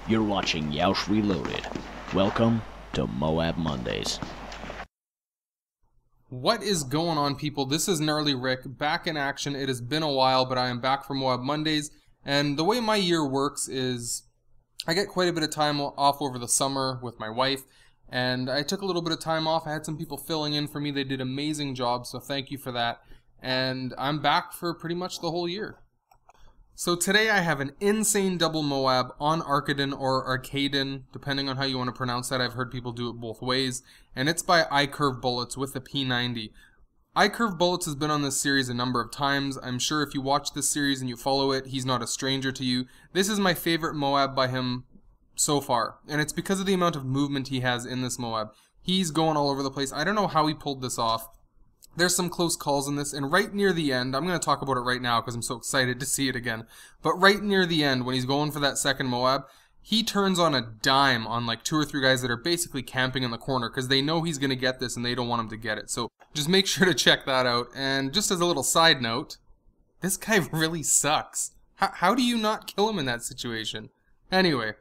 You're watching Yeousch Reloaded. Welcome to Moab Mondays. What is going on, people? This is Gnarleyric, back in action. It has been a while, but I am back for Moab Mondays. And the way my year works is I get quite a bit of time off over the summer with my wife. And I took a little bit of time off. I had some people filling in for me. They did amazing jobs, so thank you for that. And I'm back for pretty much the whole year. So today I have an insane double Moab on Arcadon or Arcadon, depending on how you want to pronounce that. I've heard people do it both ways. And it's by Icurvebullets with the P90. Icurvebullets has been on this series a number of times. I'm sure if you watch this series and you follow it, he's not a stranger to you. This is my favorite Moab by him so far. And it's because of the amount of movement he has in this Moab. He's going all over the place. I don't know how he pulled this off. There's some close calls in this, and right near the end, I'm going to talk about it right now because I'm so excited to see it again, but right near the end, when he's going for that second Moab, he turns on a dime on like 2 or 3 guys that are basically camping in the corner because they know he's going to get this and they don't want him to get it. So just make sure to check that out. And just as a little side note, this guy really sucks. How do you not kill him in that situation? Anyway.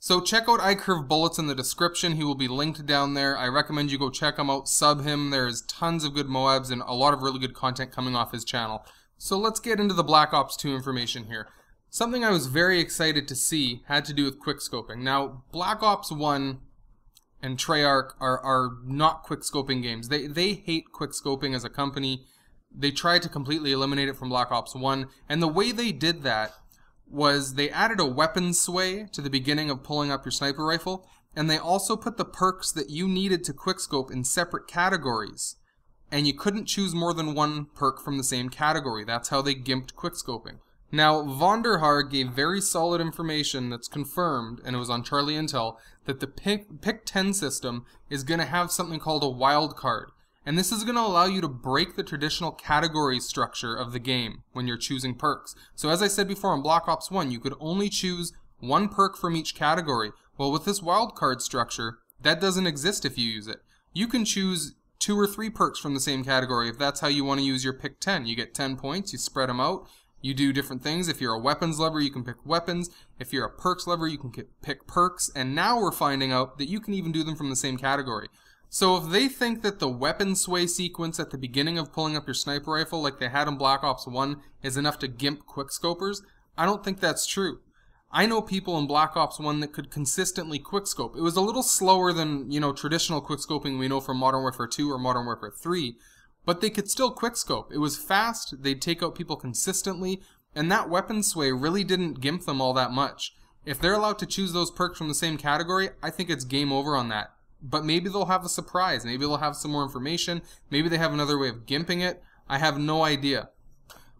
So check out Icurvebullets in the description. He will be linked down there. I recommend you go check him out, sub him. There's tons of good Moabs and a lot of really good content coming off his channel. So let's get into the Black Ops 2 information here. Something I was very excited to see had to do with quickscoping. Now, Black Ops 1 and Treyarch are not quickscoping games. They hate quickscoping as a company. They tried to completely eliminate it from Black Ops 1, and the way they did that was they added a weapon sway to the beginning of pulling up your sniper rifle, and they also put the perks that you needed to quickscope in separate categories. And you couldn't choose more than one perk from the same category. That's how they gimped quickscoping. Now, Vonderhaar gave very solid information that's confirmed, and it was on Charlie Intel, that the Pick 10 system is going to have something called a wild card. And this is going to allow you to break the traditional category structure of the game when you're choosing perks. So as I said before on Black Ops 1, you could only choose one perk from each category. Well, with this wildcard structure, that doesn't exist if you use it. You can choose 2 or 3 perks from the same category if that's how you want to use your pick 10. You get 10 points, you spread them out, you do different things. If you're a weapons lover, you can pick weapons. If you're a perks lover, you can pick perks. And now we're finding out that you can even do them from the same category. So if they think that the weapon sway sequence at the beginning of pulling up your sniper rifle like they had in Black Ops 1 is enough to gimp quickscopers, I don't think that's true. I know people in Black Ops 1 that could consistently quickscope. It was a little slower than, traditional quickscoping we know from Modern Warfare 2 or Modern Warfare 3, but they could still quickscope. It was fast, they'd take out people consistently, and that weapon sway really didn't gimp them all that much. If they're allowed to choose those perks from the same category, I think it's game over on that. But maybe they'll have a surprise. Maybe they'll have some more information. Maybe they have another way of gimping it. I have no idea.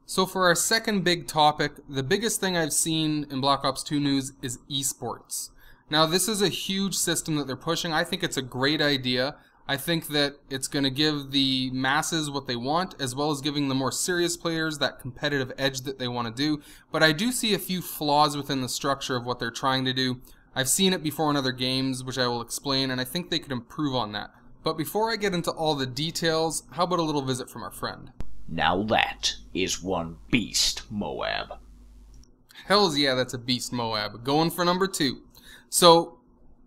So for our second big topic, the biggest thing I've seen in Black Ops 2 news is esports. Now this is a huge system that they're pushing. I think it's a great idea. I think that it's going to give the masses what they want, as well as giving the more serious players that competitive edge that they want to do. But I do see a few flaws within the structure of what they're trying to do. I've seen it before in other games, which I will explain, and I think they could improve on that. But before I get into all the details, how about a little visit from our friend? Now that is one beast Moab. Hells yeah, that's a beast Moab. Going for number 2. So,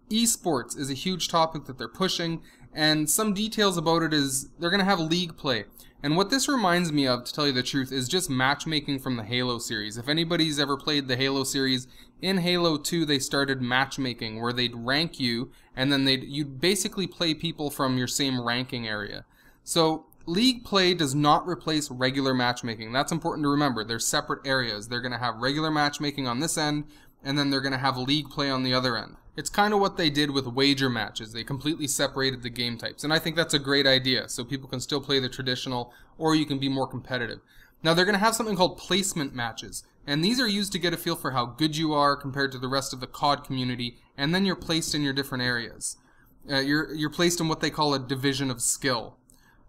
esports is a huge topic that they're pushing, and some details about it is they're going to have league play. And what this reminds me of, to tell you the truth, is just matchmaking from the Halo series. If anybody's ever played the Halo series, in Halo 2 they started matchmaking where they'd rank you and then you'd basically play people from your same ranking area. So league play does not replace regular matchmaking. That's important to remember. They're separate areas. They're going to have regular matchmaking on this end, and then they're going to have league play on the other end. It's kind of what they did with wager matches. They completely separated the game types, and I think that's a great idea, so people can still play the traditional, or you can be more competitive. Now they're going to have something called placement matches, and these are used to get a feel for how good you are compared to the rest of the COD community, and then you're placed in your different areas. You're placed in what they call a division of skill.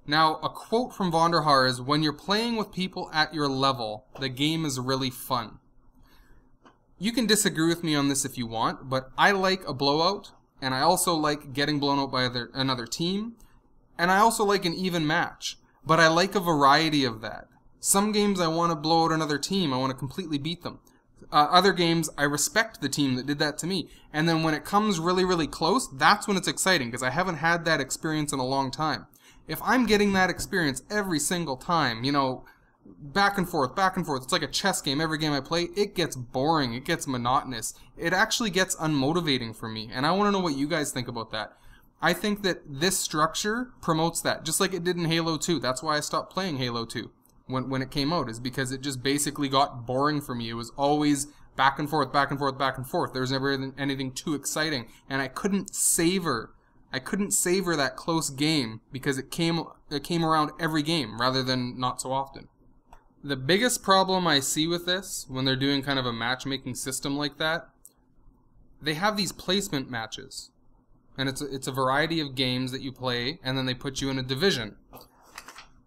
Now, a quote from Vonderhaar is, "When you're playing with people at your level, the game is really fun." You can disagree with me on this if you want, but I like a blowout, and I also like getting blown out by another team, and I also like an even match, but I like a variety of that. Some games I want to blow out another team, I want to completely beat them. Other games, I respect the team that did that to me. And then when it comes really, really close, that's when it's exciting, because I haven't had that experience in a long time. If I'm getting that experience every single time, you know, back and forth, it's like a chess game every game I play, it gets boring, it gets monotonous. It actually gets unmotivating for me, and I want to know what you guys think about that. I think that this structure promotes that, just like it did in Halo 2. That's why I stopped playing Halo 2 when it came out, is because it just basically got boring for me. It was always back and forth. There was never anything too exciting, and I couldn't savor that close game because it came around every game rather than not so often. The biggest problem I see with this, when they're doing kind of a matchmaking system like that, they have these placement matches. And it's a variety of games that you play, and then they put you in a division.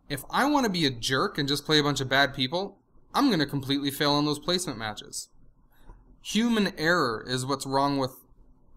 If I want to be a jerk and just play a bunch of bad people, I'm going to completely fail on those placement matches. Human error is what's wrong with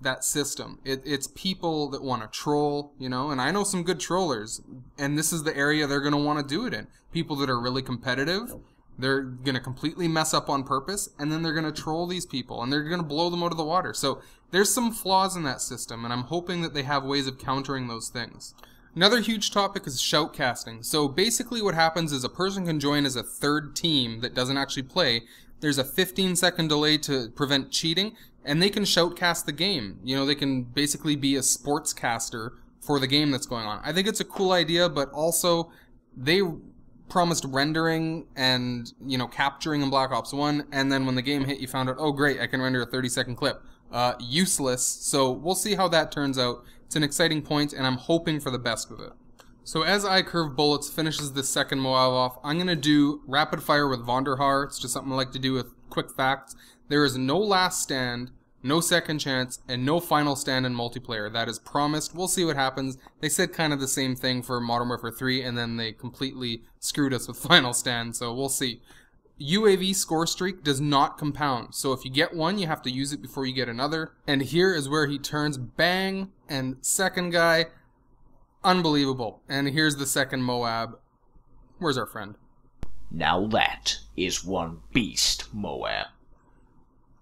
that system. It's people that want to troll, you know, and I know some good trollers, and this is the area they're going to want to do it in. People that are really competitive, they're going to completely mess up on purpose, and then they're going to troll these people, and they're going to blow them out of the water. So there's some flaws in that system, and I'm hoping that they have ways of countering those things. Another huge topic is shoutcasting. So basically what happens is a person can join as a third team that doesn't actually play. There's a 15-second delay to prevent cheating, and they can shoutcast the game. You know, they can basically be a sportscaster for the game that's going on. I think it's a cool idea, but also they promised rendering and, you know, capturing in Black Ops 1, and then when the game hit, you found out, oh great, I can render a 30-second clip. Useless. So we'll see how that turns out. It's an exciting point, and I'm hoping for the best with it. So as Icurvebullets finishes this second Moab off, I'm going to do Rapid Fire with Vonderhaar. It's just something I like to do with quick facts. There is no last stand, no second chance, and no final stand in multiplayer. That is promised. We'll see what happens. They said kind of the same thing for Modern Warfare 3, and then they completely screwed us with final stand, so we'll see. UAV score streak does not compound, so if you get one, you have to use it before you get another. And here is where he turns bang, and second guy, unbelievable. And here's the second Moab. Where's our friend? Now that is one beast, Moab.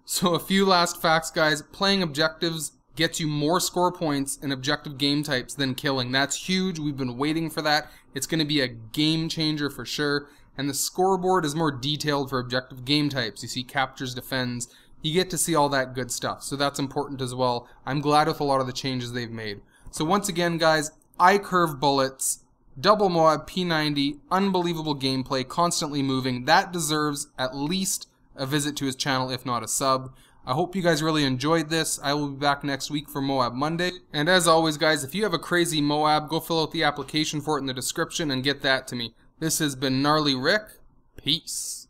So a few last facts, guys. Playing objectives gets you more score points in objective game types than killing. That's huge. We've been waiting for that. It's going to be a game changer for sure. And the scoreboard is more detailed for objective game types. You see captures, defends. You get to see all that good stuff. So that's important as well. I'm glad with a lot of the changes they've made. So once again, guys, Icurvebullets, double Moab P90, unbelievable gameplay, constantly moving. That deserves at least a visit to his channel, if not a sub. I hope you guys really enjoyed this. I will be back next week for Moab Monday. And as always, guys, if you have a crazy Moab, go fill out the application for it in the description and get that to me. This has been Gnarleyric. Peace.